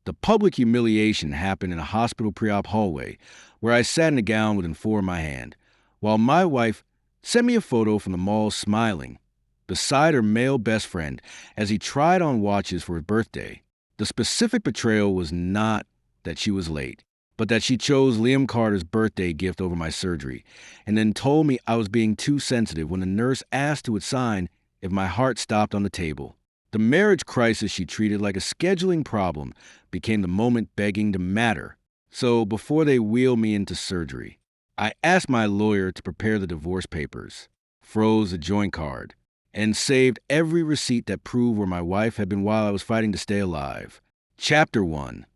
The public humiliation happened in a hospital pre-op hallway where I sat in a gown with an IV in my hand, while my wife sent me a photo from the mall smiling beside her male best friend as he tried on watches for his birthday. The specific betrayal was not that she was late, but that she chose Liam Carter's birthday gift over my surgery, and then told me I was being too sensitive when the nurse asked who would sign if my heart stopped on the table. The marriage crisis she treated like a scheduling problem became the moment begging to matter. So before they wheeled me into surgery, I asked my lawyer to prepare the divorce papers, froze the joint card, and saved every receipt that proved where my wife had been while I was fighting to stay alive. Chapter 1.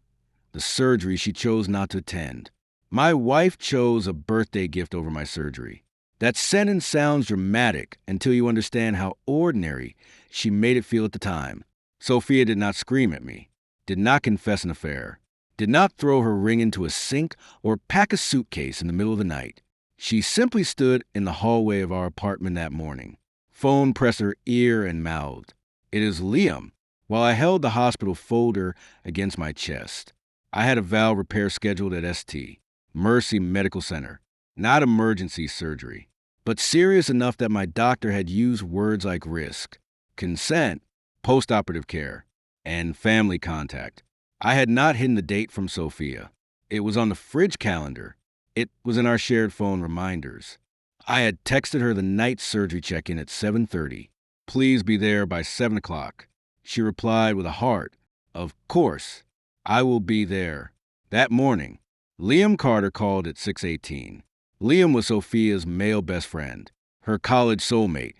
The surgery she chose not to attend. My wife chose a birthday gift over my surgery. That sentence sounds dramatic until you understand how ordinary she made it feel at the time. Sophia did not scream at me, did not confess an affair, did not throw her ring into a sink or pack a suitcase in the middle of the night. She simply stood in the hallway of our apartment that morning, phone pressed her ear and mouthed, "It is Liam," while I held the hospital folder against my chest. I had a valve repair scheduled at ST, Mercy Medical Center, not emergency surgery, but serious enough that my doctor had used words like risk, consent, postoperative care, and family contact. I had not hidden the date from Sophia. It was on the fridge calendar. It was in our shared phone reminders. I had texted her the night surgery check-in at 7:30. Please be there by 7 o'clock. She replied with a heart. Of course, I will be there. That morning, Liam Carter called at 6:18. Liam was Sophia's male best friend, her college soulmate,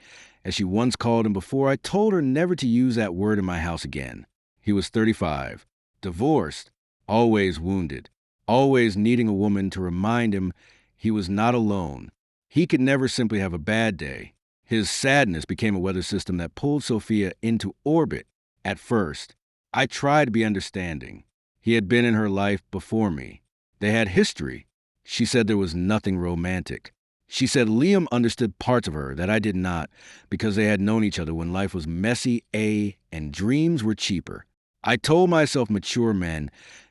as she once called him before I told her never to use that word in my house again. He was 35, divorced, always wounded, always needing a woman to remind him he was not alone. He could never simply have a bad day. His sadness became a weather system that pulled Sophia into orbit. At first, I tried to be understanding. He had been in her life before me. They had history. She said there was nothing romantic. She said Liam understood parts of her that I did not because they had known each other when life was messy, and dreams were cheaper. I told myself mature men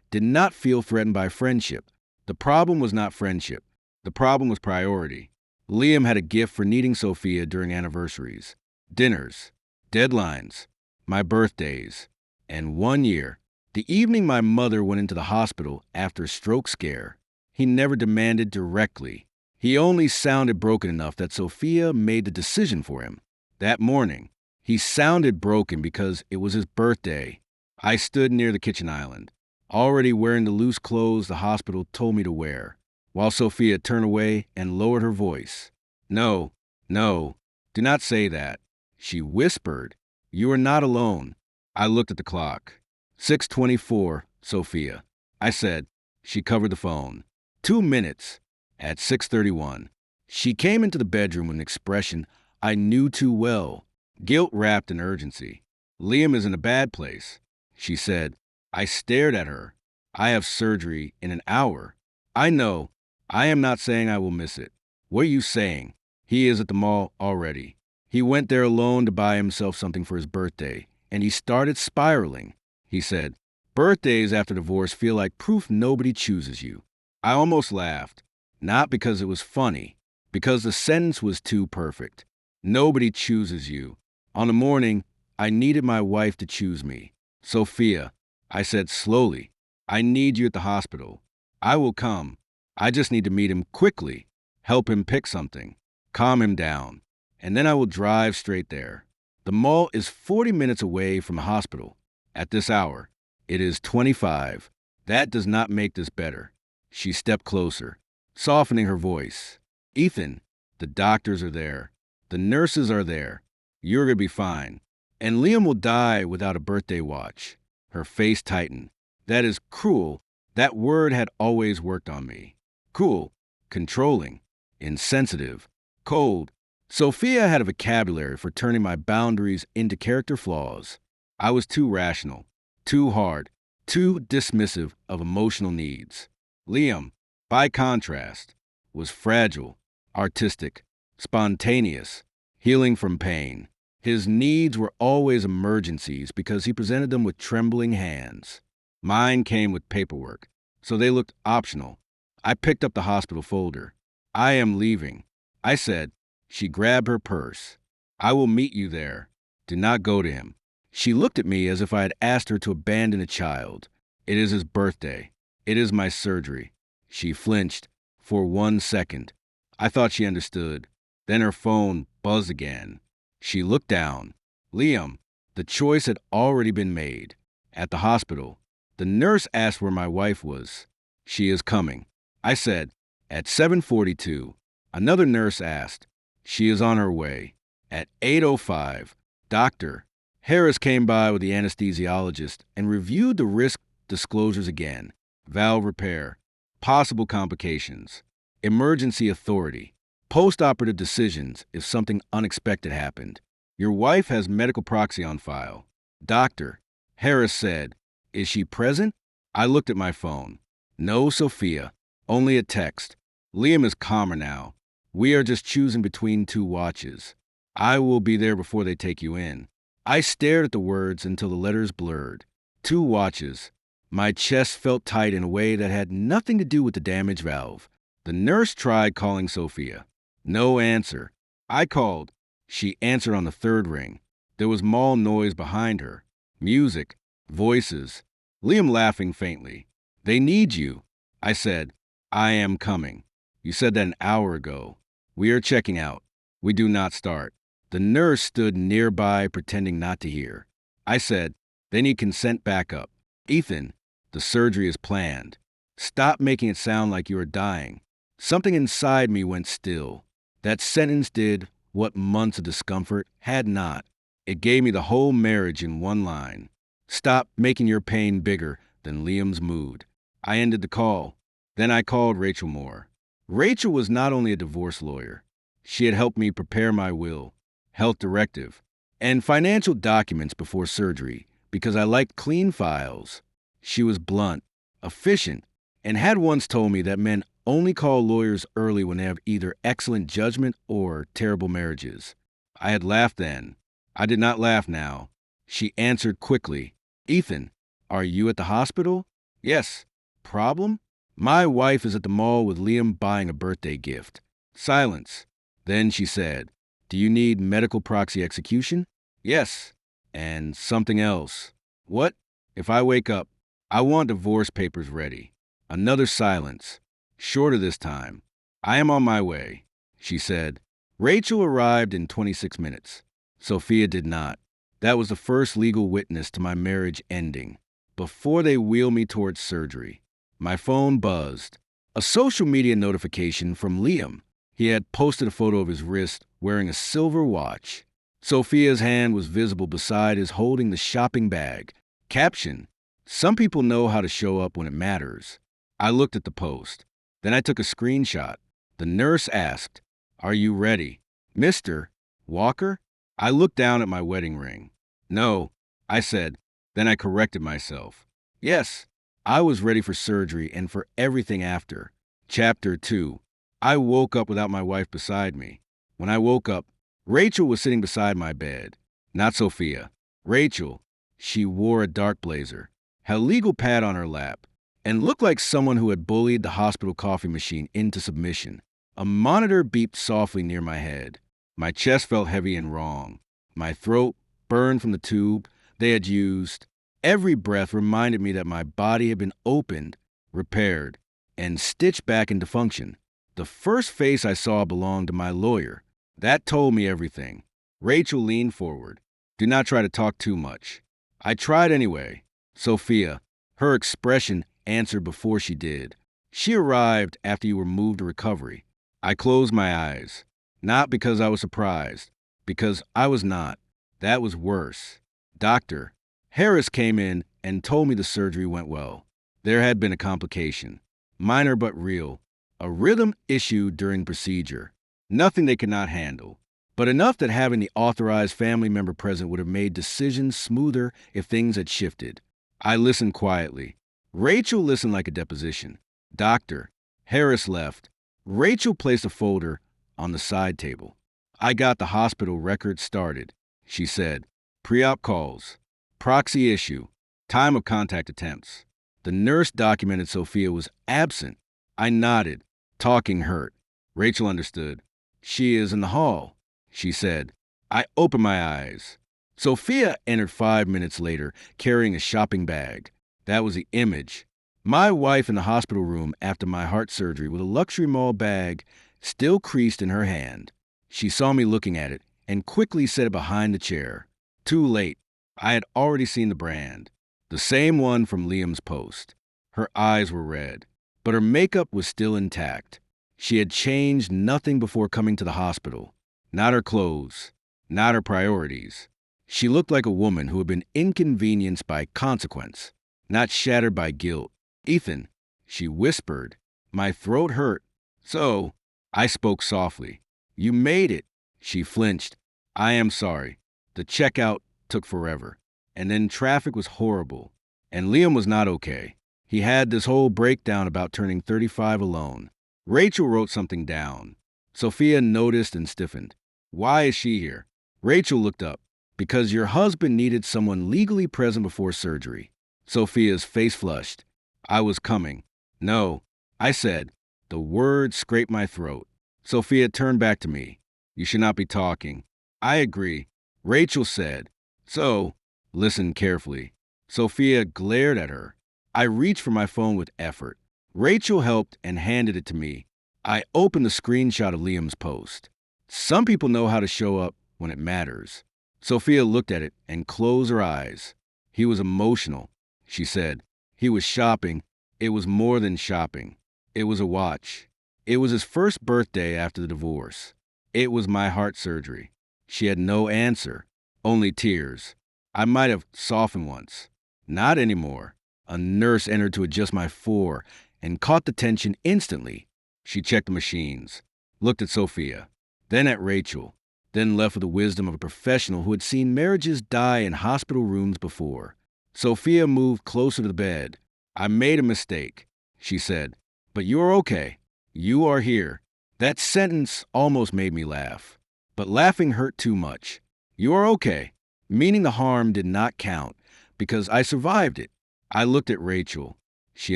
did not feel threatened by friendship. The problem was not friendship. The problem was priority. Liam had a gift for needing Sophia during anniversaries, dinners, deadlines, my birthdays, and 1 year, the evening my mother went into the hospital after a stroke scare. He never demanded directly. He only sounded broken enough that Sophia made the decision for him. That morning, he sounded broken because it was his birthday. I stood near the kitchen island, already wearing the loose clothes the hospital told me to wear, while Sophia turned away and lowered her voice. No, no, do not say that. She whispered, "You are not alone." I looked at the clock. 6:24, Sophia. I said. She covered the phone. 2 minutes. At 6:31. She came into the bedroom with an expression I knew too well, guilt wrapped in urgency. "Liam is in a bad place," she said. I stared at her. "I have surgery in an hour." "I know. I am not saying I will miss it." "What are you saying?" "He is at the mall already. He went there alone to buy himself something for his birthday, and he started spiraling." He said, "Birthdays after divorce feel like proof nobody chooses you." I almost laughed, not because it was funny, because the sentence was too perfect. Nobody chooses you. On the morning, I needed my wife to choose me. "Sophia," I said slowly, "I need you at the hospital. I will come. I just need to meet him quickly, help him pick something, calm him down, and then I will drive straight there. The mall is 40 minutes away from the hospital. At this hour, it is 25. That does not make this better." She stepped closer, softening her voice. "Ethan, the doctors are there. The nurses are there. You're going to be fine. And Liam will die without a birthday watch." Her face tightened. That is cruel. That word had always worked on me. Cruel, controlling, insensitive, cold. Sophia had a vocabulary for turning my boundaries into character flaws. I was too rational, too hard, too dismissive of emotional needs. Liam, by contrast, was fragile, artistic, spontaneous, healing from pain. His needs were always emergencies because he presented them with trembling hands. Mine came with paperwork, so they looked optional. I picked up the hospital folder. I am leaving, I said. She grabbed her purse. I will meet you there. Do not go to him. She looked at me as if I had asked her to abandon a child. It is his birthday. It is my surgery. She flinched for 1 second. I thought she understood. Then her phone buzzed again. She looked down. Liam, the choice had already been made. At the hospital, the nurse asked where my wife was. She is coming, I said. At 7:42, another nurse asked. She is on her way. At 8:05, Dr. Harris came by with the anesthesiologist and reviewed the risk disclosures again. Valve repair, possible complications, emergency authority, post-operative decisions if something unexpected happened. Your wife has medical proxy on file. Dr. Harris said, is she present? I looked at my phone. No, Sophia. Only a text. Liam is calmer now. We are just choosing between 2 watches. I will be there before they take you in. I stared at the words until the letters blurred. 2 watches. My chest felt tight in a way that had nothing to do with the damaged valve. The nurse tried calling Sophia. No answer. I called. She answered on the 3rd ring. There was mall noise behind her. Music. Voices. Liam laughing faintly. They need you. I said, I am coming. You said that an hour ago. We are checking out. We do not start. The nurse stood nearby pretending not to hear. I said, they need consent backup. Ethan, the surgery is planned. Stop making it sound like you are dying. Something inside me went still. That sentence did what months of discomfort had not. It gave me the whole marriage in one line. Stop making your pain bigger than Liam's mood. I ended the call. Then I called Rachel Moore. Rachel was not only a divorce lawyer. She had helped me prepare my will, health directive, and financial documents before surgery because I liked clean files. She was blunt, efficient, and had once told me that men only call lawyers early when they have either excellent judgment or terrible marriages. I had laughed then. I did not laugh now. She answered quickly. Ethan, are you at the hospital? Yes. Problem? My wife is at the mall with Liam buying a birthday gift. Silence. Then she said, do you need medical proxy execution? Yes. And something else. What? If I wake up, I want divorce papers ready. Another silence. Shorter this time. I am on my way, she said. Rachel arrived in 26 minutes. Sophia did not. That was the first legal witness to my marriage ending. Before they wheeled me towards surgery, my phone buzzed. A social media notification from Liam. He had posted a photo of his wrist wearing a silver watch. Sophia's hand was visible beside his holding the shopping bag. Caption, some people know how to show up when it matters. I looked at the post. Then I took a screenshot. The nurse asked, are you ready? Mr. Walker? I looked down at my wedding ring. No, I said. Then I corrected myself. Yes, I was ready for surgery and for everything after. Chapter 2. I woke up without my wife beside me. When I woke up, Rachel was sitting beside my bed. Not Sophia. Rachel. She wore a dark blazer, had a legal pad on her lap, and looked like someone who had bullied the hospital coffee machine into submission. A monitor beeped softly near my head. My chest felt heavy and wrong. My throat burned from the tube they had used. Every breath reminded me that my body had been opened, repaired, and stitched back into function. The first face I saw belonged to my lawyer. That told me everything. Rachel leaned forward. Do not try to talk too much. I tried anyway. Sophia, her expression answered before she did. She arrived after you were moved to recovery. I closed my eyes. Not because I was surprised, because I was not. That was worse. Dr. Harris came in and told me the surgery went well. There had been a complication, minor but real, a rhythm issue during procedure. Nothing they could not handle, but enough that having the authorized family member present would have made decisions smoother if things had shifted. I listened quietly. Rachel listened like a deposition. Dr. Harris left. Rachel placed a folder on the side table. I got the hospital record started. She said, pre-op calls, proxy issue, time of contact attempts. The nurse documented Sophia was absent. I nodded. Talking hurt. Rachel understood. She is in the hall, she said. I opened my eyes. Sophia entered 5 minutes later, carrying a shopping bag. That was the image. My wife in the hospital room after my heart surgery with a luxury mall bag still creased in her hand. She saw me looking at it and quickly set it behind the chair. Too late. I had already seen the brand. The same one from Liam's post. Her eyes were red, but her makeup was still intact. She had changed nothing before coming to the hospital. Not her clothes, not her priorities. She looked like a woman who had been inconvenienced by consequence, not shattered by guilt. Ethan, she whispered. My throat hurt. So, I spoke softly. You made it. She flinched. I am sorry. The checkout took forever. And then traffic was horrible. And Liam was not okay. He had this whole breakdown about turning 35 alone. Rachel wrote something down. Sophia noticed and stiffened. Why is she here? Rachel looked up. Because your husband needed someone legally present before surgery. Sophia's face flushed. I was coming. No, I said. The word scraped my throat. Sophia turned back to me. You should not be talking. I agree. Rachel said. So, listen carefully. Sophia glared at her. I reached for my phone with effort. Rachel helped and handed it to me. I opened the screenshot of Liam's post. Some people know how to show up when it matters. Sophia looked at it and closed her eyes. He was emotional, she said. He was shopping. It was more than shopping. It was a watch. It was his first birthday after the divorce. It was my heart surgery. She had no answer, only tears. I might have softened once. Not anymore. A nurse entered to adjust my four and caught the tension instantly. She checked the machines, looked at Sophia, then at Rachel, then left with the wisdom of a professional who had seen marriages die in hospital rooms before. Sophia moved closer to the bed. I made a mistake, she said, but you are okay. You are here. That sentence almost made me laugh, but laughing hurt too much. You are okay, meaning the harm did not count because I survived it. I looked at Rachel. She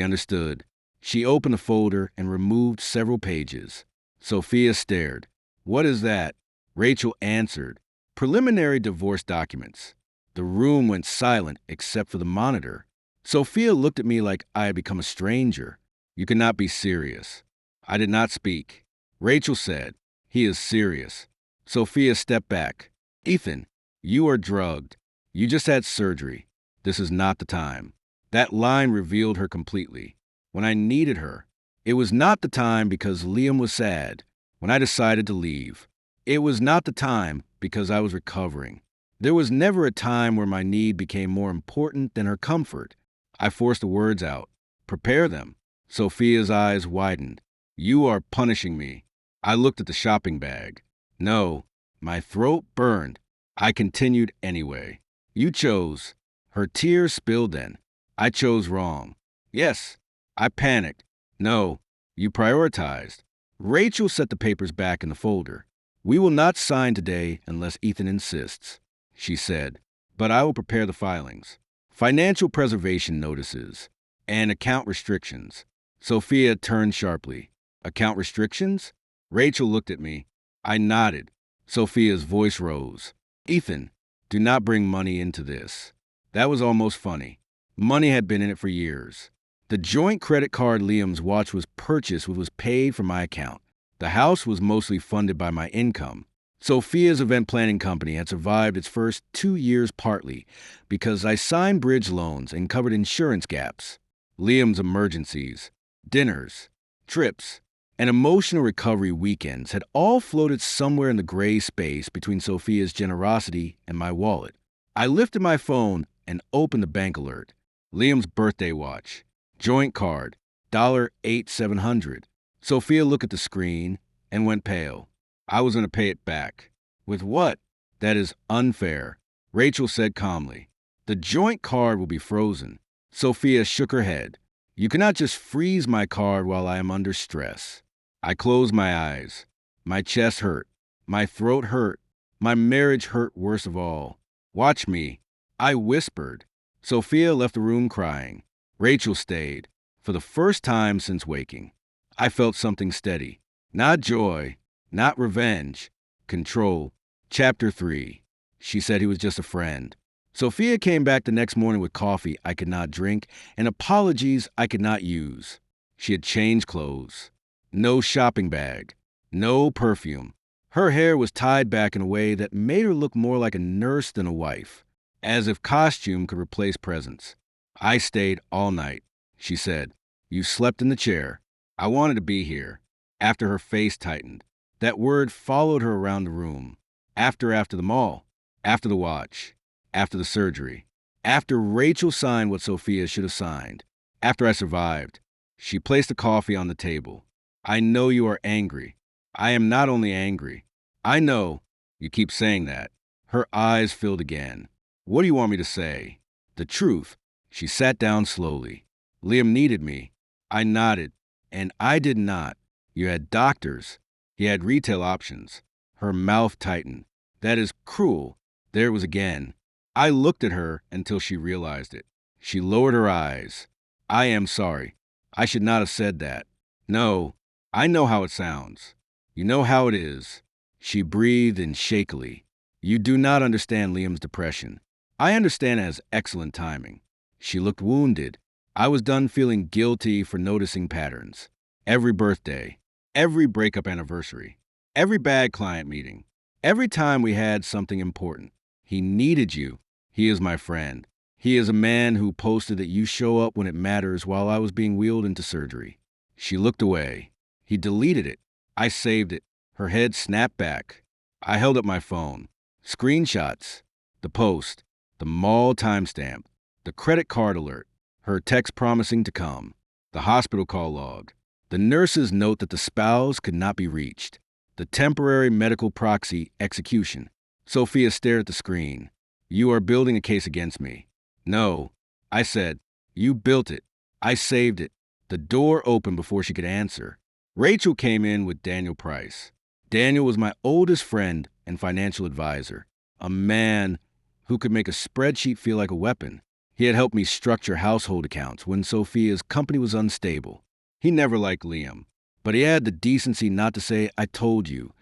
understood. She opened a folder and removed several pages. Sophia stared. What is that? Rachel answered. Preliminary divorce documents. The room went silent except for the monitor. Sophia looked at me like I had become a stranger. You cannot be serious. I did not speak. Rachel said, he is serious. Sophia stepped back. Ethan, you are drugged. You just had surgery. This is not the time. That line revealed her completely. When I needed her, it was not the time because Liam was sad. When I decided to leave, it was not the time because I was recovering. There was never a time where my need became more important than her comfort. I forced the words out. Prepare them. Sophia's eyes widened. You are punishing me. I looked at the shopping bag. No, my throat burned. I continued anyway. You chose. Her tears spilled then. I chose wrong. Yes, I panicked. No, you prioritized. Rachel set the papers back in the folder. We will not sign today unless Ethan insists, she said, but I will prepare the filings. Financial preservation notices and account restrictions. Sophia turned sharply. Account restrictions? Rachel looked at me. I nodded. Sophia's voice rose. Ethan, do not bring money into this. That was almost funny. Money had been in it for years. The joint credit card Liam's watch was purchased was paid from my account. The house was mostly funded by my income. Sophia's event planning company had survived its first 2 years partly because I signed bridge loans and covered insurance gaps. Liam's emergencies, dinners, trips, and emotional recovery weekends had all floated somewhere in the gray space between Sophia's generosity and my wallet. I lifted my phone and opened the bank alert. Liam's birthday watch. Joint card. $8,700. Sophia looked at the screen and went pale. I was going to pay it back. With what? That is unfair, Rachel said calmly. The joint card will be frozen. Sophia shook her head. You cannot just freeze my card while I am under stress. I closed my eyes. My chest hurt. My throat hurt. My marriage hurt worst of all. Watch me. I whispered. Sophia left the room crying. Rachel stayed. For the first time since waking, I felt something steady. Not joy, not revenge, control. Chapter 3. She said he was just a friend. Sophia came back the next morning with coffee I could not drink and apologies I could not use. She had changed clothes. No shopping bag. No perfume. Her hair was tied back in a way that made her look more like a nurse than a wife, as if costume could replace presence. I stayed all night, she said. You slept in the chair. I wanted to be here. After her face tightened, that word followed her around the room. After the mall. After the watch. After the surgery. After Rachel signed what Sophia should have signed. After I survived. She placed the coffee on the table. I know you are angry. I am not only angry. I know. You keep saying that. Her eyes filled again. What do you want me to say? The truth. She sat down slowly. Liam needed me. I nodded. And I did not. You had doctors. He had retail options. Her mouth tightened. That is cruel. There it was again. I looked at her until she realized it. She lowered her eyes. I am sorry. I should not have said that. No, I know how it sounds. You know how it is. She breathed in shakily. You do not understand Liam's depression. I understand it as excellent timing. She looked wounded. I was done feeling guilty for noticing patterns. Every birthday, every breakup anniversary, every bad client meeting, every time we had something important. He needed you. He is my friend. He is a man who posted that you show up when it matters while I was being wheeled into surgery. She looked away. He deleted it. I saved it. Her head snapped back. I held up my phone. Screenshots. The post. The mall timestamp. The credit card alert. Her text promising to come. The hospital call log. The nurse's note that the spouse could not be reached. The temporary medical proxy execution. Sophia stared at the screen. You are building a case against me. No, I said. You built it. I saved it. The door opened before she could answer. Rachel came in with Daniel Price. Daniel was my oldest friend and financial advisor, a man who could make a spreadsheet feel like a weapon. He had helped me structure household accounts when Sophia's company was unstable. He never liked Liam, but he had the decency not to say, I told you.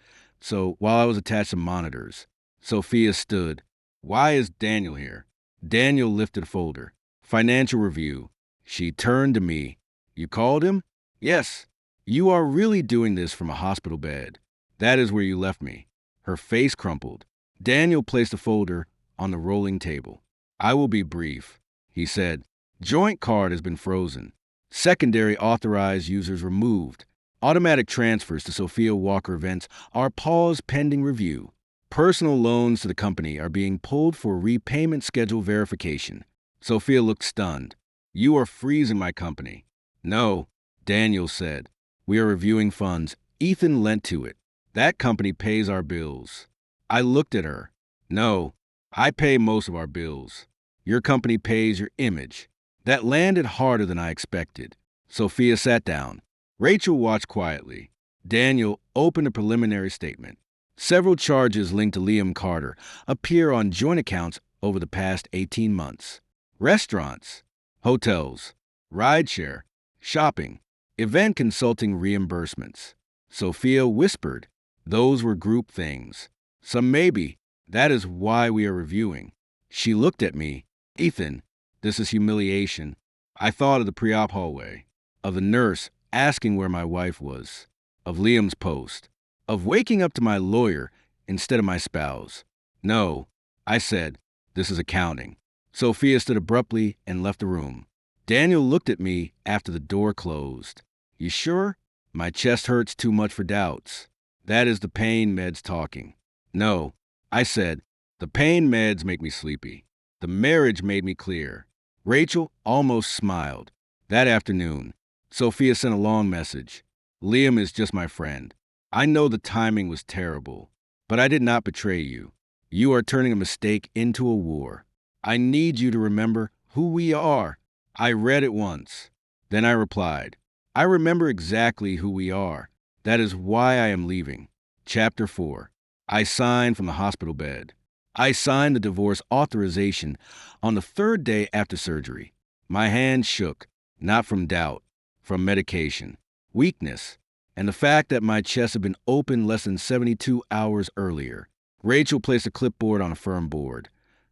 So while I was attached to monitors, Sophia stood. Why is Daniel here? Daniel lifted a folder. Financial review. She turned to me. You called him? Yes. You are really doing this from a hospital bed. That is where you left me. Her face crumpled. Daniel placed the folder on the rolling table. I will be brief, he said. Joint card has been frozen. Secondary authorized users removed. Automatic transfers to Sophia Walker events are paused pending review. Personal loans to the company are being pulled for repayment schedule verification. Sophia looked stunned. You are freezing my company. No, Daniel said. We are reviewing funds. Ethan lent to it. That company pays our bills. I looked at her. No, I pay most of our bills. Your company pays your image. That landed harder than I expected. Sophia sat down. Rachel watched quietly. Daniel opened a preliminary statement. Several charges linked to Liam Carter appear on joint accounts over the past 18 months. Restaurants, hotels, rideshare, shopping, event consulting reimbursements. Sophia whispered, those were group things. Some maybe. That is why we are reviewing. She looked at me. Ethan, this is humiliation. I thought of the pre-op hallway, of the nurse asking where my wife was, of Liam's post, of waking up to my lawyer instead of my spouse. No, I said, this is accounting. Sophia stood abruptly and left the room. Daniel looked at me after the door closed. You sure? My chest hurts too much for doubts. That is the pain meds talking. No, I said, the pain meds make me sleepy. The marriage made me clear. Rachel almost smiled. That afternoon, Sophia sent a long message. Liam is just my friend. I know the timing was terrible, but I did not betray you. You are turning a mistake into a war. I need you to remember who we are. I read it once. Then I replied, I remember exactly who we are. That is why I am leaving. Chapter 4. I signed from the hospital bed. I signed the divorce authorization on the third day after surgery. My hand shook. Not from doubt, from medication, weakness, and the fact that my chest had been opened less than 72 hours earlier. Rachel placed a clipboard on a firm board,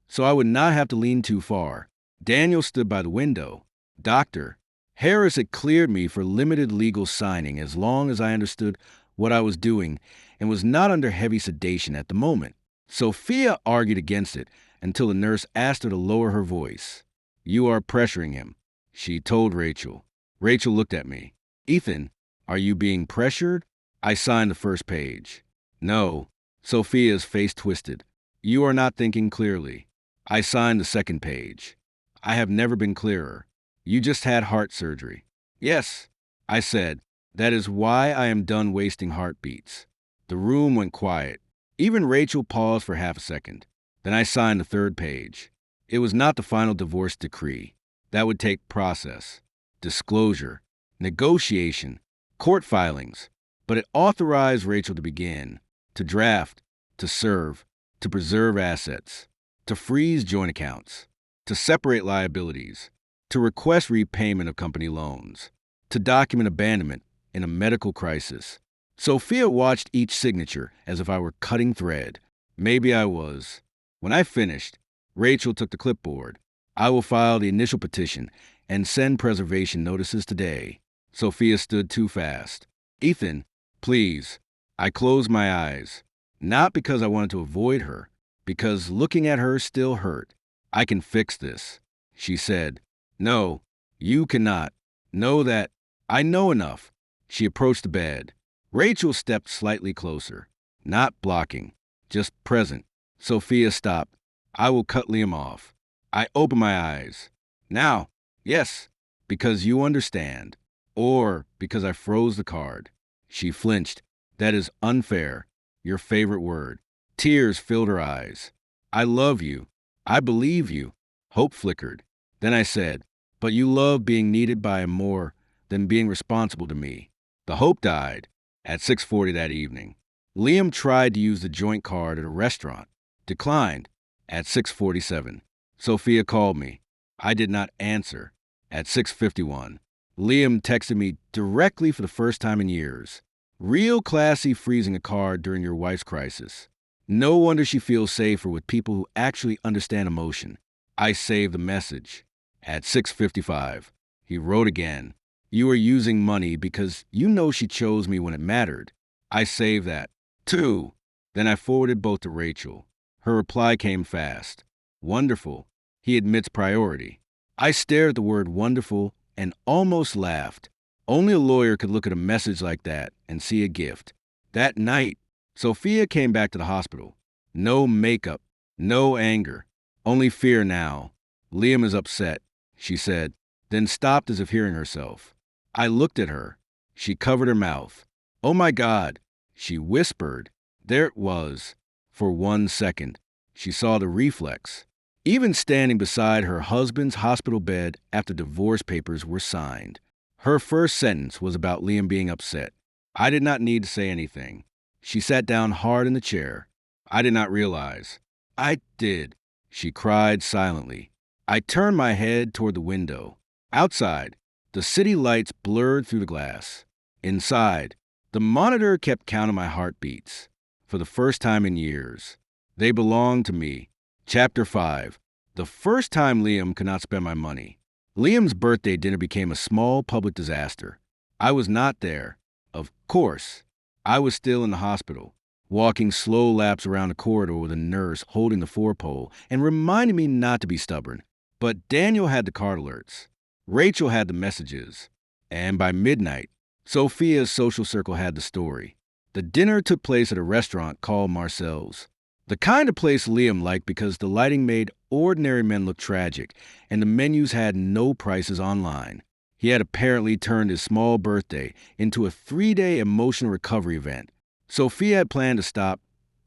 so I would not have to lean too far. Daniel stood by the window. Doctor, Harris had cleared me for limited legal signing as long as I understood what I was doing and was not under heavy sedation at the moment. Sophia argued against it until the nurse asked her to lower her voice. You are pressuring him, she told Rachel. Rachel looked at me. Ethan, are you being pressured? I signed the first page. No. Sophia's face twisted. You are not thinking clearly. I signed the second page. I have never been clearer. You just had heart surgery. Yes, I said. That is why I am done wasting heartbeats. The room went quiet. Even Rachel paused for half a second. Then I signed the third page. It was not the final divorce decree. That would take process, disclosure, negotiation, court filings. But it authorized Rachel to begin, to draft, to serve, to preserve assets, to freeze joint accounts, to separate liabilities, to request repayment of company loans, to document abandonment in a medical crisis. Sophia watched each signature as if I were cutting thread. Maybe I was. When I finished, Rachel took the clipboard. I will file the initial petition and send preservation notices today. Sophia stood too fast. Ethan, please. I closed my eyes. Not because I wanted to avoid her, because looking at her still hurt. I can fix this, she said. No, you cannot. Know that. I know enough. She approached the bed. Rachel stepped slightly closer. Not blocking, just present. Sophia stopped. I will cut Liam off. I opened my eyes. Now, yes, because you understand. Or because I froze the card. She flinched. That is unfair. Your favorite word. Tears filled her eyes. I love you. I believe you. Hope flickered. Then I said, but you love being needed by more than being responsible to me. The hope died at 6:40 that evening. Liam tried to use the joint card at a restaurant. Declined at 6:47. Sophia called me. I did not answer. At 6:51, Liam texted me directly for the first time in years. Real classy freezing a card during your wife's crisis. No wonder she feels safer with people who actually understand emotion. I saved the message. At 6:55, he wrote again. You are using money because you know she chose me when it mattered. I saved that. 2. Then I forwarded both to Rachel. Her reply came fast. Wonderful. He admits priority. I stared at the word wonderful and almost laughed. Only a lawyer could look at a message like that and see a gift. That night, Sophia came back to the hospital. No makeup, no anger, only fear now. Liam is upset, she said, then stopped as if hearing herself. I looked at her. She covered her mouth. Oh my God, she whispered. There it was. For 1 second, she saw the reflex. Even standing beside her husband's hospital bed after divorce papers were signed. Her first sentence was about Liam being upset. I did not need to say anything. She sat down hard in the chair. I did not realize. I did. She cried silently. I turned my head toward the window. Outside, the city lights blurred through the glass. Inside, the monitor kept counting my heartbeats. For the first time in years. They belonged to me. Chapter 5. The first time Liam could not spend my money. Liam's birthday dinner became a small public disaster. I was not there. Of course. I was still in the hospital, walking slow laps around the corridor with a nurse holding the four-pole and reminding me not to be stubborn. But Daniel had the card alerts. Rachel had the messages. And by midnight, Sophia's social circle had the story. The dinner took place at a restaurant called Marcel's. The kind of place Liam liked because the lighting made ordinary men look tragic, and the menus had no prices online. He had apparently turned his small birthday into a 3-day emotional recovery event. Sophia had planned to stop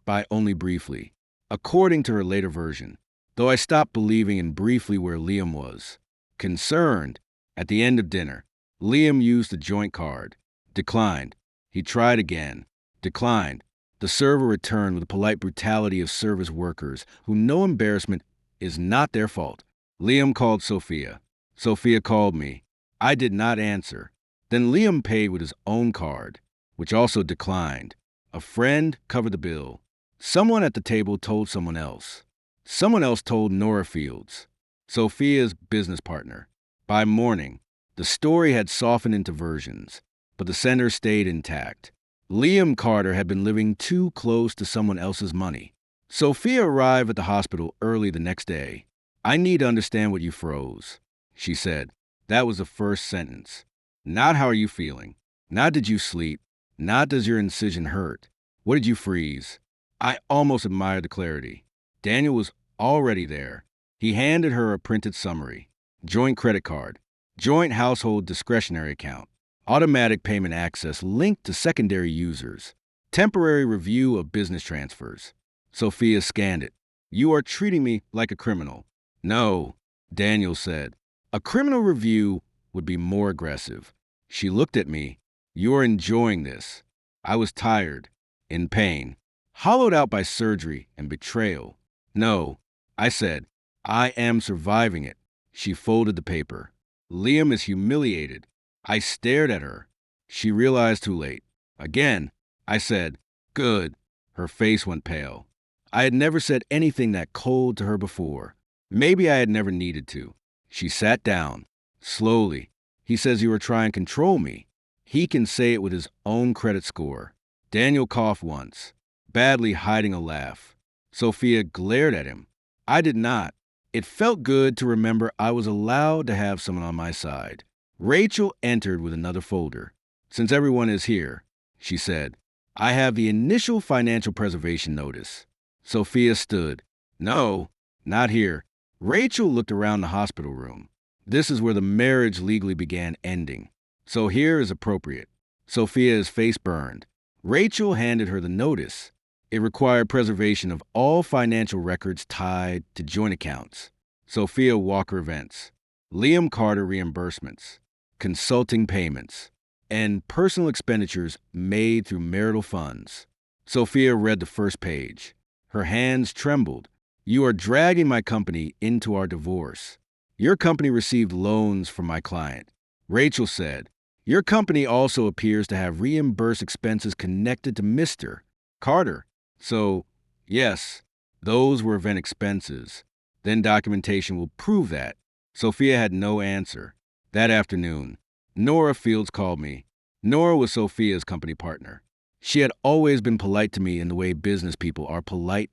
by only briefly, according to her later version, though I stopped believing in briefly where Liam was. Concerned, at the end of dinner, Liam used the joint card. Declined. He tried again. Declined. The server returned with the polite brutality of service workers who know embarrassment is not their fault. Liam called Sophia. Sophia called me. I did not answer. Then Liam paid with his own card, which also declined. A friend covered the bill. Someone at the table told someone else. Someone else told Nora Fields, Sophia's business partner. By morning, the story had softened into versions, but the center stayed intact. Liam Carter had been living too close to someone else's money. Sophia arrived at the hospital early the next day. I need to understand what you froze, she said. That was the first sentence. Not how are you feeling. Not did you sleep. Not does your incision hurt. What did you freeze? I almost admired the clarity. Daniel was already there. He handed her a printed summary. Joint credit card. Joint household discretionary account. Automatic payment access linked to secondary users. Temporary review of business transfers. Sophia scanned it. You are treating me like a criminal. No, Daniel said. A criminal review would be more aggressive. She looked at me. You're enjoying this. I was tired, in pain, hollowed out by surgery and betrayal. No, I said, I am surviving it. She folded the paper. Liam is humiliated. I stared at her. She realized too late. Again, I said, good. Her face went pale. I had never said anything that cold to her before. Maybe I had never needed to. She sat down. Slowly. He says you are trying to control me. He can say it with his own credit score. Daniel coughed once, badly hiding a laugh. Sophia glared at him. I did not. It felt good to remember I was allowed to have someone on my side. Rachel entered with another folder. Since everyone is here, she said, I have the initial financial preservation notice. Sophia stood. No, not here. Rachel looked around the hospital room. This is where the marriage legally began ending. So here is appropriate. Sophia's face burned. Rachel handed her the notice. It required preservation of all financial records tied to joint accounts. Sophia Walker events, Liam Carter reimbursements, consulting payments, and personal expenditures made through marital funds. Sophia read the first page. Her hands trembled. You are dragging my company into our divorce. Your company received loans from my client. Rachel said, your company also appears to have reimbursed expenses connected to Mr. Carter. So, yes, those were event expenses. Then documentation will prove that. Sophia had no answer. That afternoon, Nora Fields called me. Nora was Sophia's company partner. She had always been polite to me in the way business people are polite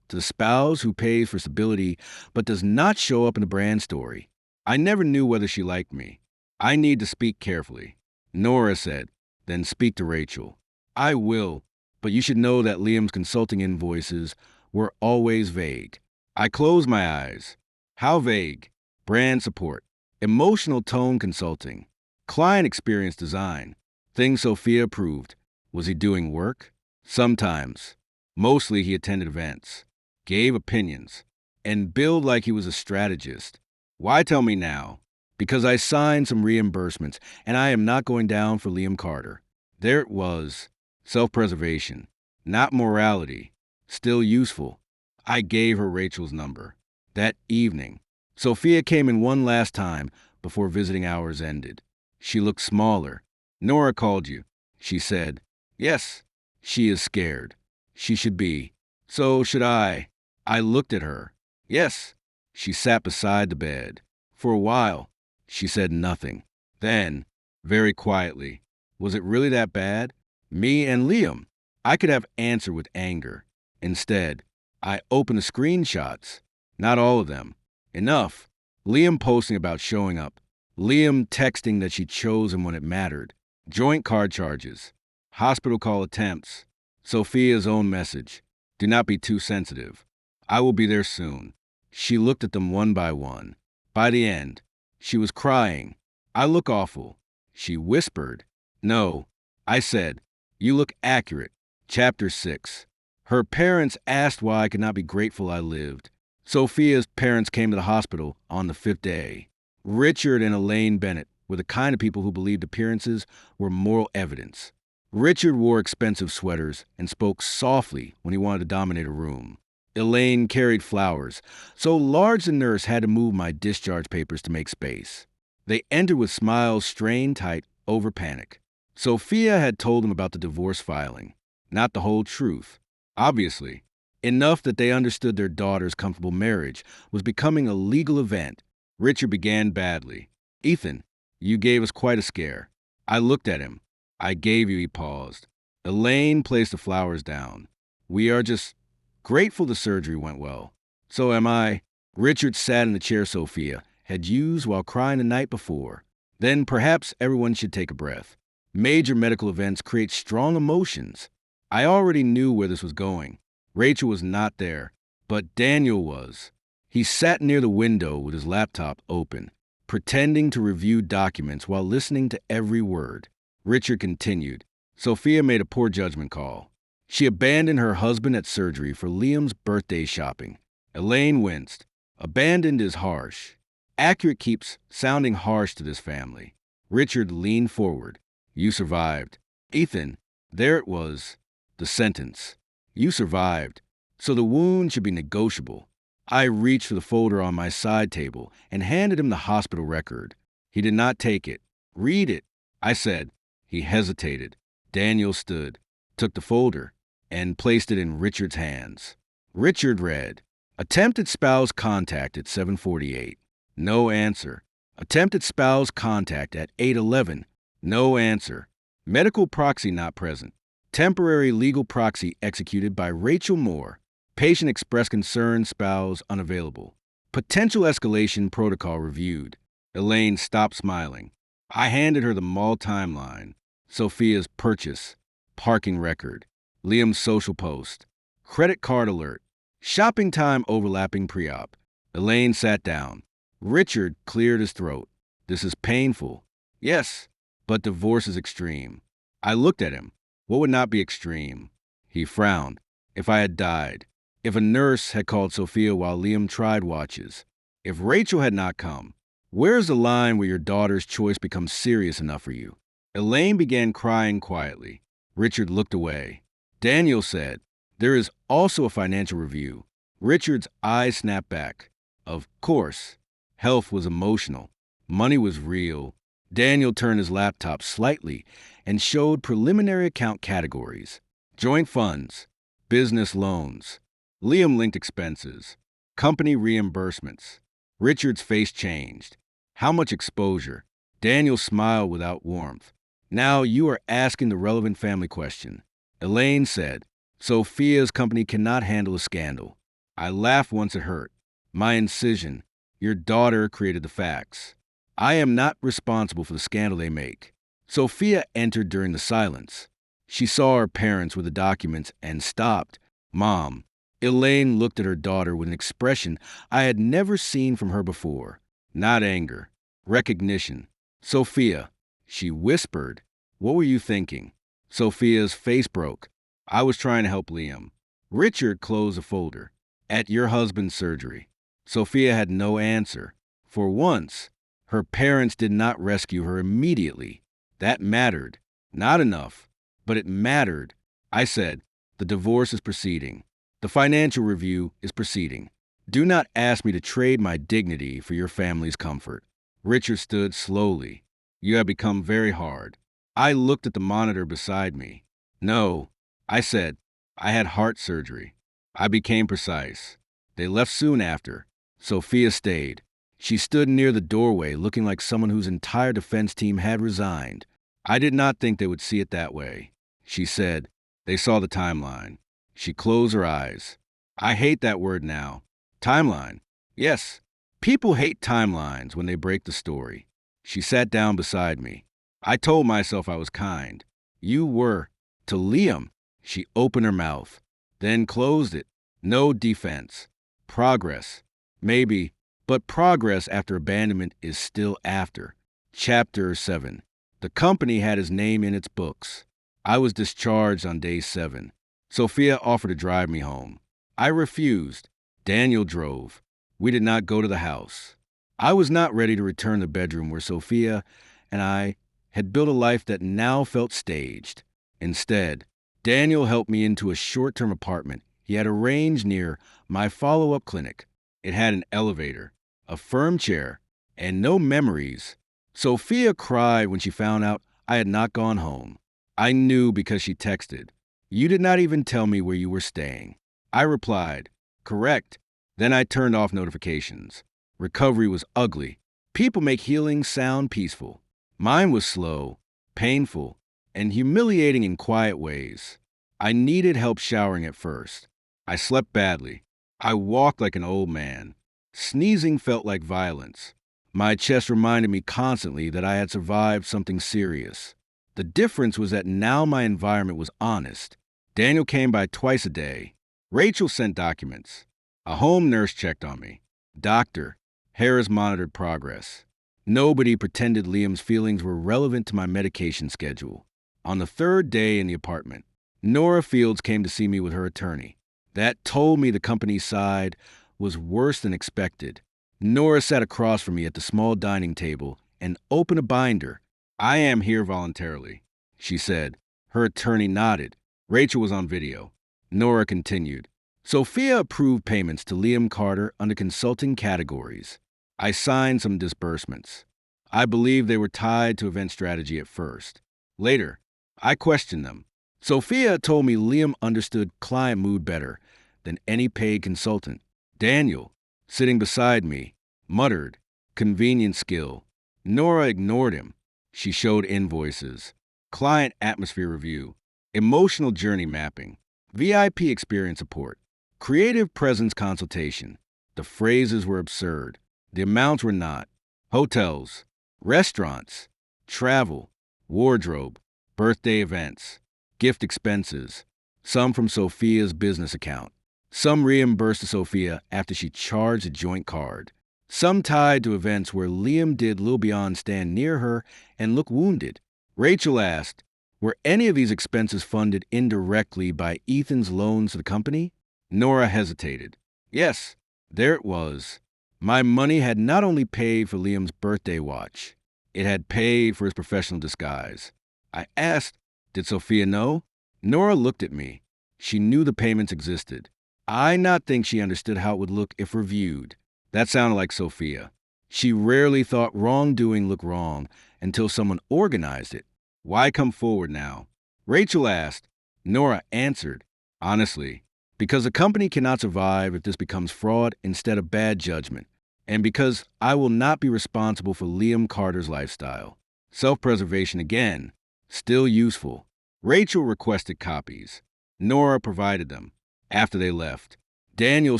to the spouse who pays for stability but does not show up in the brand story. I never knew whether she liked me. I need to speak carefully. Nora said, then speak to Rachel. I will, but you should know that Liam's consulting invoices were always vague. I closed my eyes. How vague? Brand support, emotional tone consulting, client experience design, things Sophia approved. Was he doing work? Sometimes. Mostly he attended events, gave opinions, and billed like he was a strategist. Why tell me now? Because I signed some reimbursements, and I am not going down for Liam Carter. There it was. Self-preservation, not morality. Still useful. I gave her Rachel's number. That evening, Sophia came in one last time before visiting hours ended. She looked smaller. Nora called you, she said. Yes, she is scared. She should be. So should I. I looked at her. Yes. She sat beside the bed. For a while, she said nothing. Then, very quietly, was it really that bad? Me and Liam. I could have answered with anger. Instead, I opened the screenshots. Not all of them. Enough. Liam posting about showing up. Liam texting that she chose him when it mattered. Joint card charges. Hospital call attempts. Sophia's own message. Do not be too sensitive. I will be there soon. She looked at them one by one. By the end, she was crying. I look awful. She whispered. No. I said, you look accurate. Chapter 6. Her parents asked why I could not be grateful I lived. Sophia's parents came to the hospital on the 5th day. Richard and Elaine Bennett were the kind of people who believed appearances were moral evidence. Richard wore expensive sweaters and spoke softly when he wanted to dominate a room. Elaine carried flowers, so large the nurse had to move my discharge papers to make space. They entered with smiles strained tight over panic. Sophia had told them about the divorce filing, not the whole truth. Obviously, enough that they understood their daughter's comfortable marriage was becoming a legal event. Richard began badly. Ethan, you gave us quite a scare. I looked at him. I gave you, he paused. Elaine placed the flowers down. We are just grateful the surgery went well. So am I. Richard sat in the chair Sophia had used while crying the night before. Then perhaps everyone should take a breath. Major medical events create strong emotions. I already knew where this was going. Rachel was not there, but Daniel was. He sat near the window with his laptop open, pretending to review documents while listening to every word. Richard continued. Sophia made a poor judgment call. She abandoned her husband at surgery for Liam's birthday shopping. Elaine winced. Abandoned is harsh. Accurate keeps sounding harsh to this family. Richard leaned forward. You survived. Ethan, there it was. The sentence. You survived. So the wound should be negotiable. I reached for the folder on my side table and handed him the hospital record. He did not take it. Read it, I said. He hesitated. Daniel stood, took the folder, and placed it in Richard's hands. Richard read, Attempted spouse contact at 7:48. No answer. Attempted spouse contact at 8:11. No answer. Medical proxy not present. Temporary legal proxy executed by Rachel Moore. Patient expressed concern, spouse unavailable. Potential escalation protocol reviewed. Elaine stopped smiling. I handed her the mall timeline. Sophia's purchase. Parking record. Liam's social post. Credit card alert. Shopping time overlapping pre-op. Elaine sat down. Richard cleared his throat. This is painful. Yes, but divorce is extreme. I looked at him. What would not be extreme? He frowned. If I had died. If a nurse had called Sophia while Liam tried watches. If Rachel had not come. Where's the line where your daughter's choice becomes serious enough for you? Elaine began crying quietly. Richard looked away. Daniel said, There is also a financial review. Richard's eyes snapped back. Of course. Health was emotional. Money was real. Daniel turned his laptop slightly and showed preliminary account categories. Joint funds, business loans, Liam-linked expenses, company reimbursements. Richard's face changed. How much exposure? Daniel smiled without warmth. Now you are asking the relevant family question. Elaine said, Sophia's company cannot handle a scandal. I laughed once it hurt. My incision. Your daughter created the facts. I am not responsible for the scandal they make. Sophia entered during the silence. She saw her parents with the documents and stopped. Mom. Elaine looked at her daughter with an expression I had never seen from her before. Not anger. Recognition. Sophia. She whispered. What were you thinking? Sophia's face broke. I was trying to help Liam. Richard closed the folder. At your husband's surgery. Sophia had no answer. For once, her parents did not rescue her immediately. That mattered. Not enough, but it mattered. I said, the divorce is proceeding. The financial review is proceeding. Do not ask me to trade my dignity for your family's comfort. Richard stood slowly. You have become very hard. I looked at the monitor beside me. No, I said, I had heart surgery. I became precise. They left soon after. Sophia stayed. She stood near the doorway looking like someone whose entire defense team had resigned. I did not think they would see it that way. She said, they saw the timeline. She closed her eyes. I hate that word now. Timeline. Yes, people hate timelines when they break the story. She sat down beside me. I told myself I was kind. You were. To Liam. She opened her mouth, then closed it. No defense. Progress. Maybe, but progress after abandonment is still after. Chapter 7. The company had his name in its books. I was discharged on day 7. Sophia offered to drive me home. I refused. Daniel drove. We did not go to the house. I was not ready to return to the bedroom where Sophia and I had built a life that now felt staged. Instead, Daniel helped me into a short-term apartment he had arranged near my follow-up clinic. It had an elevator, a firm chair, and no memories Sophia cried when she found out I had not gone home. I knew because she texted, "You did not even tell me where you were staying." I replied, "Correct." Then I turned off notifications. Recovery was ugly. People make healing sound peaceful. Mine was slow, painful, and humiliating in quiet ways. I needed help showering at first. I slept badly. I walked like an old man. Sneezing felt like violence. My chest reminded me constantly that I had survived something serious. The difference was that now my environment was honest. Daniel came by twice a day. Rachel sent documents. A home nurse checked on me. Doctor, Harris monitored progress. Nobody pretended Liam's feelings were relevant to my medication schedule. On the third day in the apartment, Nora Fields came to see me with her attorney. That told me the company's side was worse than expected. Nora sat across from me at the small dining table and opened a binder. "I am here voluntarily," she said. Her attorney nodded. Rachel was on video. Nora continued. Sophia approved payments to Liam Carter under consulting categories. I signed some disbursements. I believed they were tied to event strategy at first. Later, I questioned them. Sophia told me Liam understood client mood better than any paid consultant. Daniel, sitting beside me, muttered, "Convenient skill." Nora ignored him. She showed invoices, client atmosphere review, emotional journey mapping, VIP experience support, creative presence consultation. The phrases were absurd. The amounts were not. Hotels, restaurants, travel, wardrobe, birthday events, gift expenses, some from Sophia's business account. Some reimbursed to Sophia after she charged a joint card. Some tied to events where Liam did little beyond stand near her and look wounded. Rachel asked, were any of these expenses funded indirectly by Ethan's loans to the company? Nora hesitated. Yes, there it was. My money had not only paid for Liam's birthday watch, it had paid for his professional disguise. I asked, did Sophia know? Nora looked at me. She knew the payments existed. I not think she understood how it would look if reviewed. That sounded like Sophia. She rarely thought wrongdoing looked wrong until someone organized it. Why come forward now? Rachel asked. Nora answered, honestly, because the company cannot survive if this becomes fraud instead of bad judgment, and because I will not be responsible for Liam Carter's lifestyle. Self-preservation again, still useful. Rachel requested copies. Nora provided them. After they left, Daniel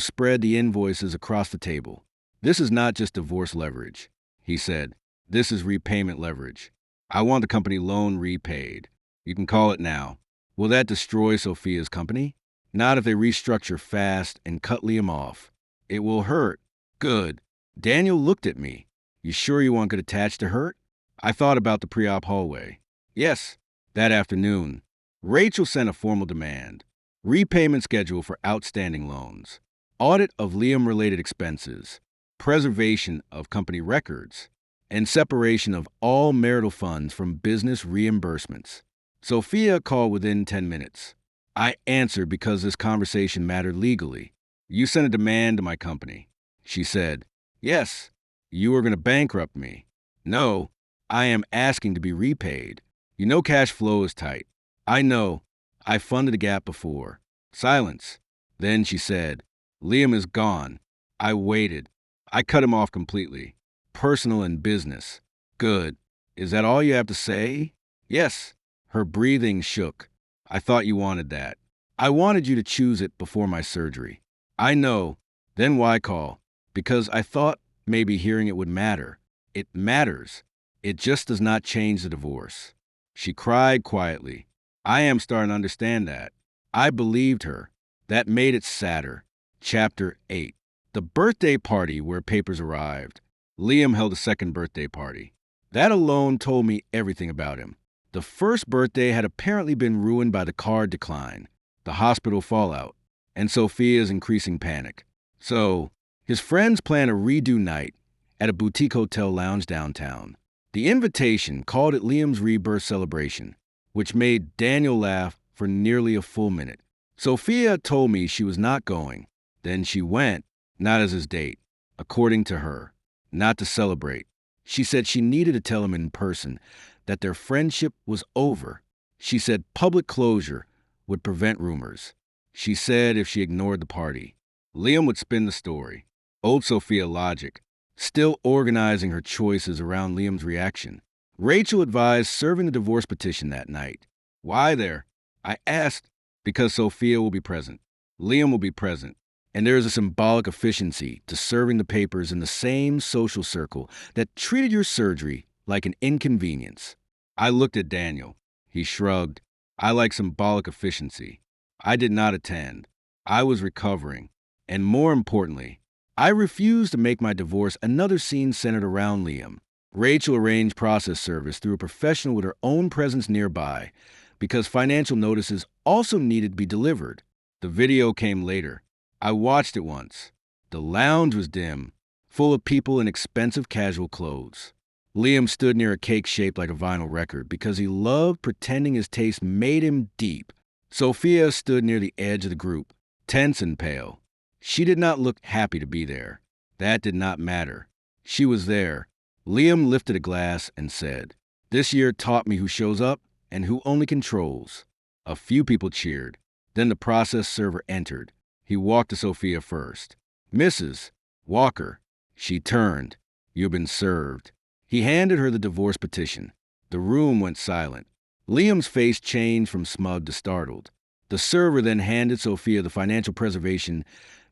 spread the invoices across the table. This is not just divorce leverage, he said. This is repayment leverage. I want the company loan repaid. You can call it now. Will that destroy Sophia's company? Not if they restructure fast and cut Liam off. It will hurt. Good. Daniel looked at me. You sure you want good attached to hurt? I thought about the pre-op hallway. Yes. That afternoon, Rachel sent a formal demand. Repayment schedule for outstanding loans. Audit of Liam-related expenses. Preservation of company records. And separation of all marital funds from business reimbursements. Sophia called within 10 minutes. I answered because this conversation mattered legally. You sent a demand to my company. She said, yes, you are going to bankrupt me. No, I am asking to be repaid. You know cash flow is tight. I know. I funded a gap before. Silence. Then she said, Liam is gone. I waited. I cut him off completely. Personal and business. Good. Is that all you have to say? Yes. Her breathing shook. I thought you wanted that. I wanted you to choose it before my surgery. I know. Then why call? Because I thought maybe hearing it would matter. It matters. It just does not change the divorce. She cried quietly. I am starting to understand that. I believed her. That made it sadder. Chapter 8. The birthday party where papers arrived. Liam held a second birthday party. That alone told me everything about him. The first birthday had apparently been ruined by the card decline, the hospital fallout, and Sophia's increasing panic. So, his friends planned a redo night at a boutique hotel lounge downtown. The invitation called it Liam's rebirth celebration, which made Daniel laugh for nearly a full minute. Sophia told me she was not going. Then she went, not as his date, according to her, not to celebrate. She said she needed to tell him in person that their friendship was over. She said public closure would prevent rumors. She said if she ignored the party, Liam would spin the story. Old Sophia logic, still organizing her choices around Liam's reaction. Rachel advised serving the divorce petition that night. Why there? I asked. Because Sophia will be present. Liam will be present. And there is a symbolic efficiency to serving the papers in the same social circle that treated your surgery like an inconvenience. I looked at Daniel. He shrugged. I like symbolic efficiency. I did not attend. I was recovering. And more importantly, I refused to make my divorce another scene centered around Liam. Rachel arranged process service through a professional with her own presence nearby because financial notices also needed to be delivered. The video came later. I watched it once. The lounge was dim, full of people in expensive casual clothes. Liam stood near a cake shaped like a vinyl record because he loved pretending his taste made him deep. Sophia stood near the edge of the group, tense and pale. She did not look happy to be there. That did not matter. She was there. Liam lifted a glass and said, "This year taught me who shows up and who only controls." A few people cheered. Then the process server entered. He walked to Sophia first. "Mrs. Walker." She turned. "You've been served." He handed her the divorce petition. The room went silent. Liam's face changed from smug to startled. The server then handed Sophia the financial preservation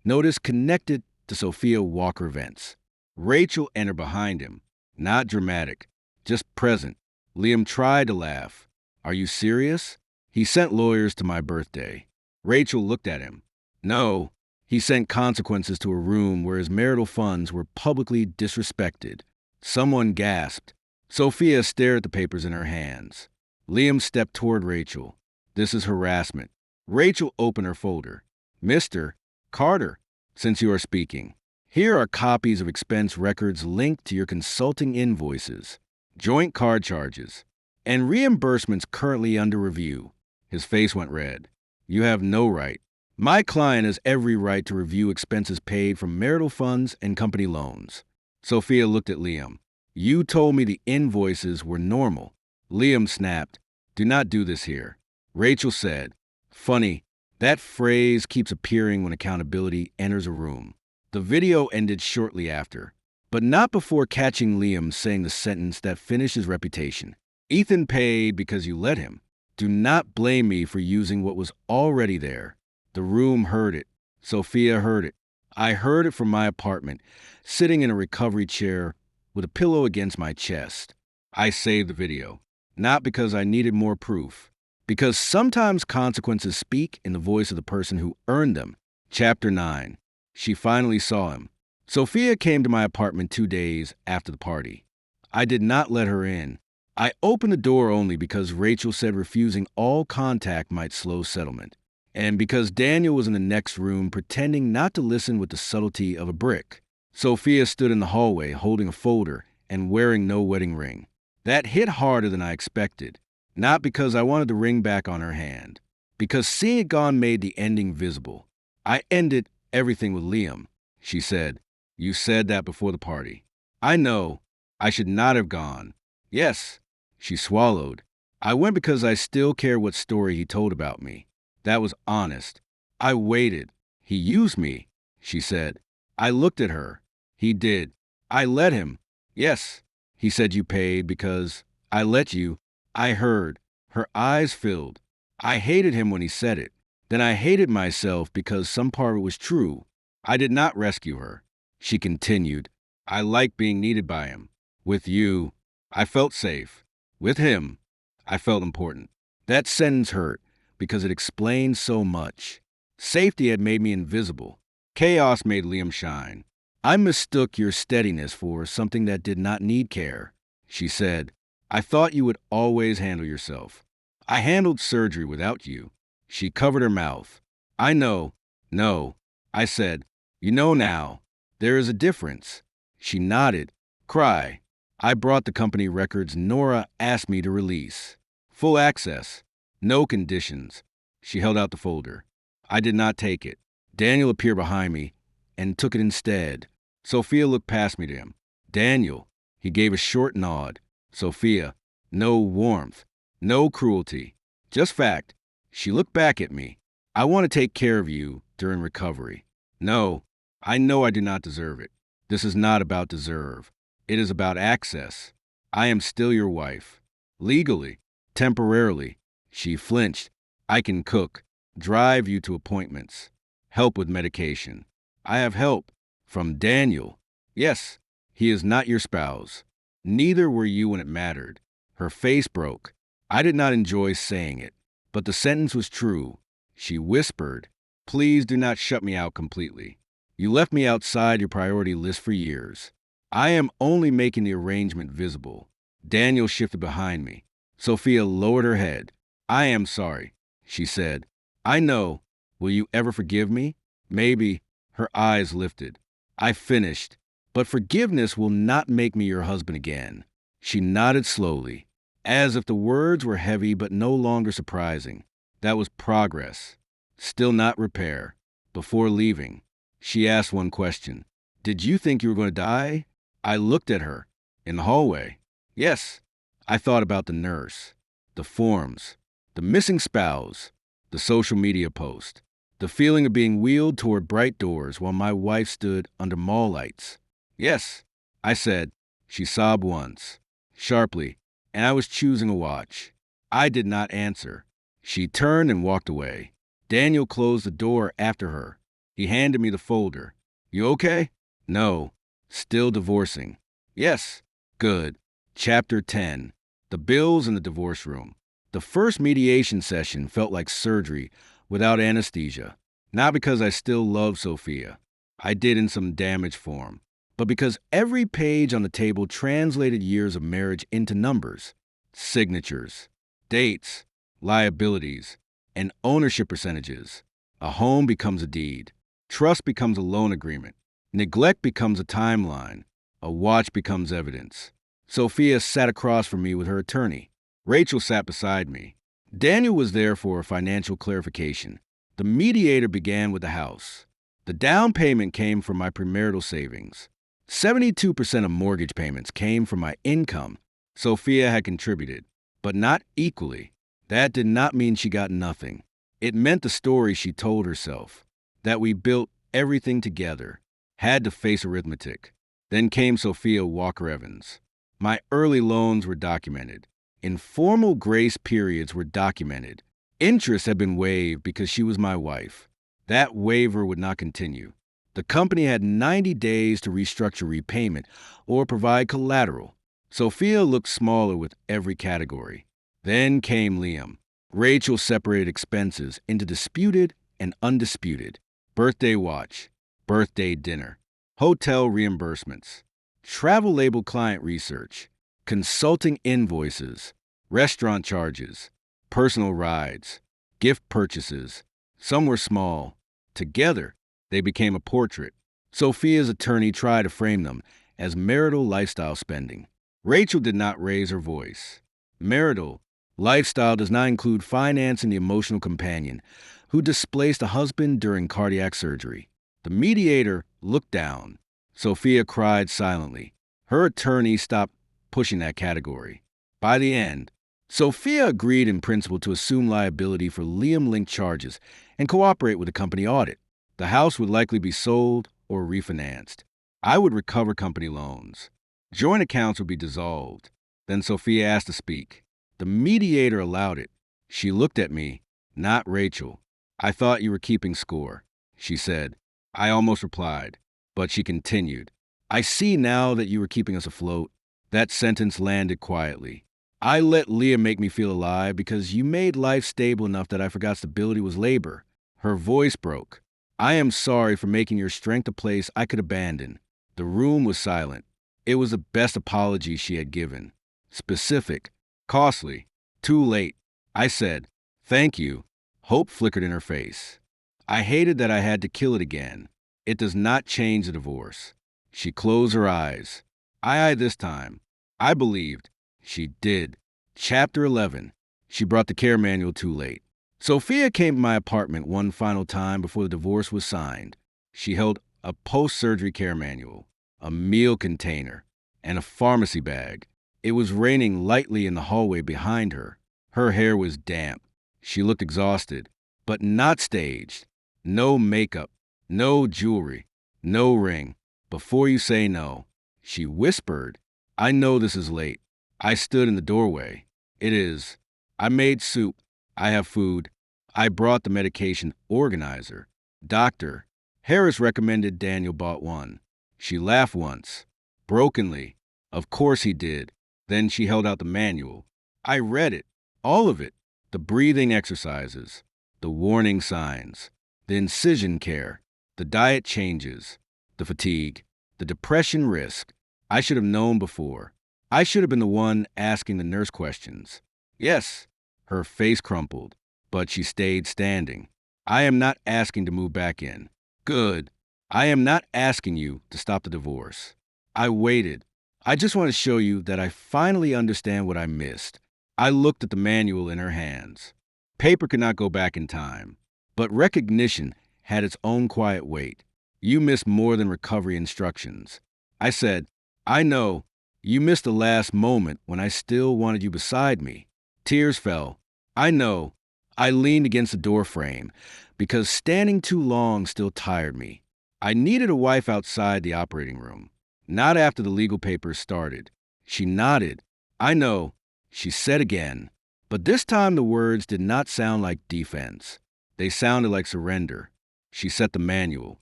notice connected to Sophia Walker events. Rachel entered behind him. Not dramatic, just present. Liam tried to laugh. "Are you serious?" "He sent lawyers to my birthday." Rachel looked at him. "No, he sent consequences to a room where his marital funds were publicly disrespected." Someone gasped. Sophia stared at the papers in her hands. Liam stepped toward Rachel. "This is harassment." Rachel opened her folder. "Mr. Carter, since you are speaking, here are copies of expense records linked to your consulting invoices, joint card charges, and reimbursements currently under review." His face went red. "You have no right. My client has every right to review expenses paid from marital funds and company loans." Sophia looked at Liam. "You told me the invoices were normal." Liam snapped. "Do not do this here." Rachel said, "Funny, that phrase keeps appearing when accountability enters a room." The video ended shortly after, but not before catching Liam saying the sentence that finished his reputation. "Ethan paid because you let him. Do not blame me for using what was already there." The room heard it. Sophia heard it. I heard it from my apartment, sitting in a recovery chair with a pillow against my chest. I saved the video, not because I needed more proof, because sometimes consequences speak in the voice of the person who earned them. Chapter 9. She finally saw him. Sophia came to my apartment 2 days after the party. I did not let her in. I opened the door only because Rachel said refusing all contact might slow settlement, and because Daniel was in the next room pretending not to listen with the subtlety of a brick. Sophia stood in the hallway holding a folder and wearing no wedding ring. That hit harder than I expected, not because I wanted the ring back on her hand, because seeing it gone made the ending visible. "I ended everything with Liam," she said. "You said that before the party." "I know. I should not have gone." "Yes." She swallowed. "I went because I still care what story he told about me. That was honest. I waited. He used me," she said. I looked at her. "He did. I let him." "Yes." "He said you paid because I let you." I heard. Her eyes filled. I hated him when he said it. Then I hated myself because some part of it was true. I did not rescue her. She continued. "I liked being needed by him. With you, I felt safe. With him, I felt important." That sentence hurt because it explained so much. Safety had made me invisible. Chaos made Liam shine. "I mistook your steadiness for something that did not need care," she said. "I thought you would always handle yourself. I handled surgery without you." She covered her mouth. "I know." "No." I said, "You know now. There is a difference." She nodded. "Cry." "I brought the company records Nora asked me to release. Full access. No conditions." She held out the folder. I did not take it. Daniel appeared behind me and took it instead. Sophia looked past me to him. "Daniel." He gave a short nod. Sophia, no warmth, no cruelty, just fact. She looked back at me. I want to take care of you during recovery. No, I know I do not deserve it. This is not about deserve. It is about access. I am still your wife. Legally, temporarily. She flinched. I can cook, drive you to appointments, help with medication. I have help from Daniel. Yes, he is not your spouse. Neither were you when it mattered. Her face broke. I did not enjoy saying it, but the sentence was true. She whispered, "Please do not shut me out completely. You left me outside your priority list for years. I am only making the arrangement visible." Daniel shifted behind me. Sophia lowered her head. "I am sorry," she said. "I know. Will you ever forgive me?" Maybe. Her eyes lifted. I finished. "But forgiveness will not make me your husband again." She nodded slowly, as if the words were heavy but no longer surprising. That was progress. Still not repair. Before leaving, she asked one question. "Did you think you were going to die?" I looked at her. "In the hallway?" "Yes." I thought about the nurse, the forms, the missing spouse, the social media post, the feeling of being wheeled toward bright doors while my wife stood under mall lights. "Yes," I said. She sobbed once, sharply, and I was choosing a watch. I did not answer. She turned and walked away. Daniel closed the door after her. He handed me the folder. "You okay?" "No. Still divorcing." "Yes." "Good." Chapter 10. The bills in the divorce room. The first mediation session felt like surgery without anesthesia. Not because I still love Sophia. I did in some damaged form. But because every page on the table translated years of marriage into numbers, signatures, dates, liabilities, and ownership percentages. A home becomes a deed. Trust becomes a loan agreement. Neglect becomes a timeline. A watch becomes evidence. Sophia sat across from me with her attorney. Rachel sat beside me. Daniel was there for a financial clarification. The mediator began with the house. The down payment came from my premarital savings. 72% of mortgage payments came from my income. Sophia had contributed, but not equally. That did not mean she got nothing. It meant the story she told herself, that we built everything together, had to face arithmetic. Then came Sophia Walker Evans. My early loans were documented. Informal grace periods were documented. Interest had been waived because she was my wife. That waiver would not continue. The company had 90 days to restructure repayment or provide collateral. Sophia looked smaller with every category. Then came Liam. Rachel separated expenses into disputed and undisputed. Birthday watch, birthday dinner, hotel reimbursements, travel label client research, consulting invoices, restaurant charges, personal rides, gift purchases. Some were small. Together, they became a portrait. Sophia's attorney tried to frame them as marital lifestyle spending. Rachel did not raise her voice. Marital lifestyle does not include financing the emotional companion who displaced a husband during cardiac surgery. The mediator looked down. Sophia cried silently. Her attorney stopped pushing that category. By the end, Sophia agreed in principle to assume liability for Liam-linked charges and cooperate with the company audit. The house would likely be sold or refinanced. I would recover company loans. Joint accounts would be dissolved. Then Sophia asked to speak. The mediator allowed it. She looked at me, not Rachel. "I thought you were keeping score," she said. I almost replied, but she continued. "I see now that you were keeping us afloat." That sentence landed quietly. I let Leah make me feel alive because you made life stable enough that I forgot stability was labor. Her voice broke. "I am sorry for making your strength a place I could abandon." The room was silent. It was the best apology she had given. Specific, costly, too late. I said, "Thank you." Hope flickered in her face. I hated that I had to kill it again. It does not change the divorce. She closed her eyes. I this time. I believed. She did. Chapter 11. She brought the care manual too late. Sophia came to my apartment one final time before the divorce was signed. She held a post-surgery care manual, a meal container, and a pharmacy bag. It was raining lightly in the hallway behind her. Her hair was damp. She looked exhausted, but not staged. No makeup, no jewelry, no ring. Before you say no, she whispered, I know this is late. I stood in the doorway. It is. I made soup. I have food. I brought the medication organizer. Doctor, Harris recommended Daniel bought one. She laughed once, brokenly. Of course he did. Then she held out the manual. I read it, all of it. The breathing exercises, the warning signs, the incision care, the diet changes, the fatigue, the depression risk. I should have known before. I should have been the one asking the nurse questions. Yes, her face crumpled, but she stayed standing. I am not asking to move back in. Good. I am not asking you to stop the divorce. I waited. I just want to show you that I finally understand what I missed. I looked at the manual in her hands. Paper could not go back in time, but recognition had its own quiet weight. You missed more than recovery instructions. I said, I know. You missed the last moment when I still wanted you beside me. Tears fell. I know. I leaned against the door frame because standing too long still tired me. I needed a wife outside the operating room, not after the legal papers started. She nodded. I know, she said again. But this time the words did not sound like defense. They sounded like surrender. She set the manual,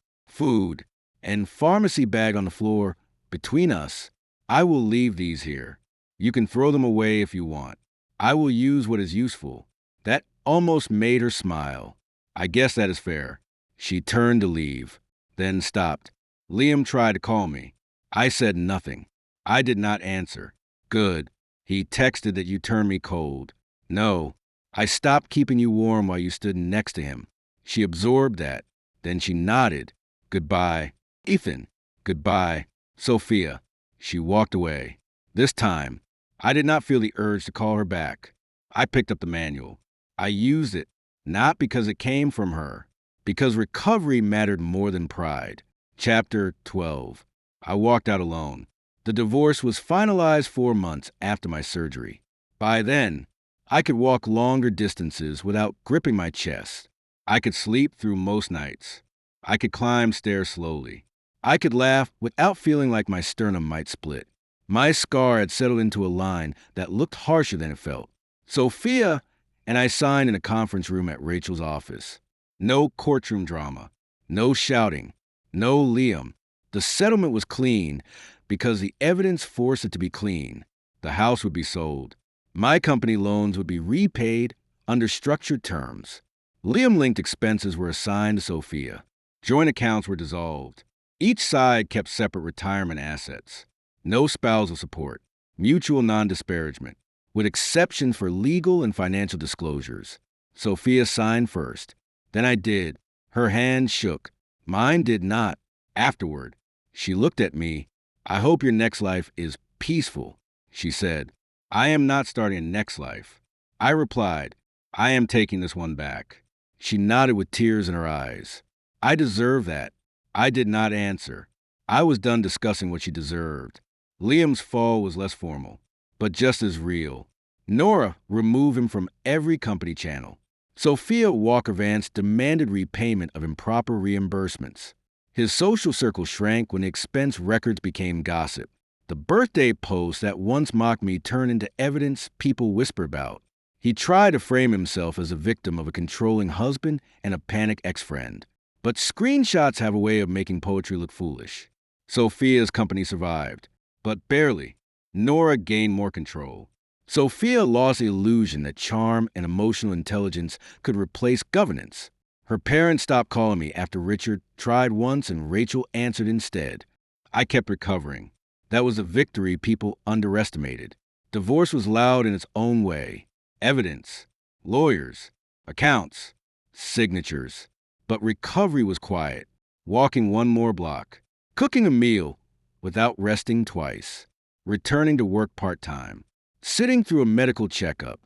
food, and pharmacy bag on the floor between us. I will leave these here. You can throw them away if you want. I will use what is useful. That almost made her smile. I guess that is fair. She turned to leave, then stopped. Liam tried to call me. I said nothing. I did not answer. Good. He texted that you turned me cold. No. I stopped keeping you warm while you stood next to him. She absorbed that. Then she nodded. Goodbye. Ethan. Goodbye. Sophia. She walked away. This time, I did not feel the urge to call her back. I picked up the manual. I used it, not because it came from her, because recovery mattered more than pride. Chapter 12. I walked out alone. The divorce was finalized 4 months after my surgery. By then, I could walk longer distances without gripping my chest. I could sleep through most nights. I could climb stairs slowly. I could laugh without feeling like my sternum might split. My scar had settled into a line that looked harsher than it felt. Sophia and I signed in a conference room at Rachel's office. No courtroom drama. No shouting. No Liam. The settlement was clean because the evidence forced it to be clean. The house would be sold. My company loans would be repaid under structured terms. Liam-linked expenses were assigned to Sophia. Joint accounts were dissolved. Each side kept separate retirement assets. No spousal support. Mutual non-disparagement, with exceptions for legal and financial disclosures. Sophia signed first. Then I did. Her hand shook. Mine did not. Afterward, she looked at me. I hope your next life is peaceful, she said. I am not starting a next life. I replied, I am taking this one back. She nodded with tears in her eyes. I deserve that. I did not answer. I was done discussing what she deserved. Liam's fall was less formal, but just as real. Nora removed him from every company channel. Sophia Walker-Vance demanded repayment of improper reimbursements. His social circle shrank when the expense records became gossip. The birthday post that once mocked me turned into evidence people whisper about. He tried to frame himself as a victim of a controlling husband and a panic ex-friend. But screenshots have a way of making poetry look foolish. Sophia's company survived, but barely. Nora gained more control. Sophia lost the illusion that charm and emotional intelligence could replace governance. Her parents stopped calling me after Richard tried once and Rachel answered instead. I kept recovering. That was a victory people underestimated. Divorce was loud in its own way. Evidence, lawyers, accounts, signatures. But recovery was quiet. Walking one more block. Cooking a meal without resting twice. Returning to work part-time. Sitting through a medical checkup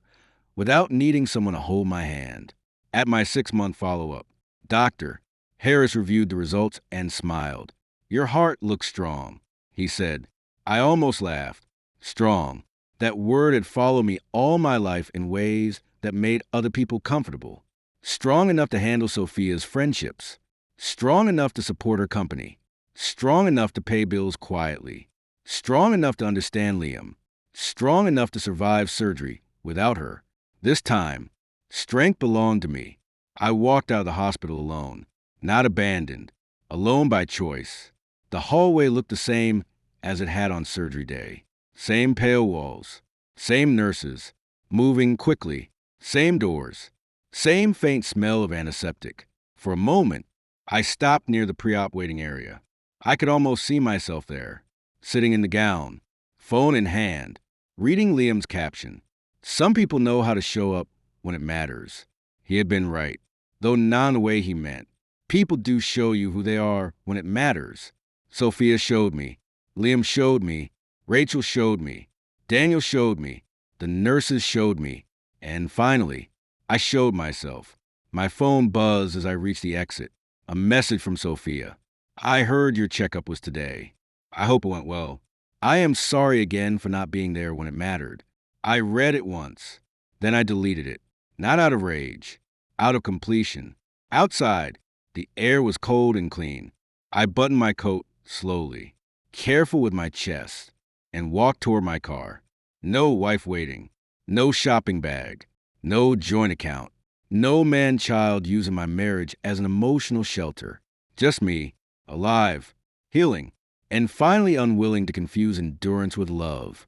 without needing someone to hold my hand. At my 6-month follow-up, Dr. Harris reviewed the results and smiled. Your heart looks strong, he said. I almost laughed. Strong. That word had followed me all my life in ways that made other people comfortable. Strong enough to handle Sophia's friendships. Strong enough to support her company. Strong enough to pay bills quietly. Strong enough to understand Liam. Strong enough to survive surgery without her. This time, strength belonged to me. I walked out of the hospital alone, not abandoned, alone by choice. The hallway looked the same as it had on surgery day. Same pale walls, same nurses, moving quickly, same doors, same faint smell of antiseptic. For a moment, I stopped near the pre-op waiting area. I could almost see myself there, sitting in the gown, phone in hand, reading Liam's caption. Some people know how to show up when it matters. He had been right, though not in the way he meant. People do show you who they are when it matters. Sophia showed me. Liam showed me. Rachel showed me. Daniel showed me. The nurses showed me. And finally, I showed myself. My phone buzzed as I reached the exit. A message from Sophia. I heard your checkup was today. I hope it went well. I am sorry again for not being there when it mattered. I read it once. Then I deleted it. Not out of rage. Out of completion. Outside, the air was cold and clean. I buttoned my coat slowly, careful with my chest, and walked toward my car. No wife waiting. No shopping bag. No joint account. No man-child using my marriage as an emotional shelter. Just me, alive, healing, and finally unwilling to confuse endurance with love.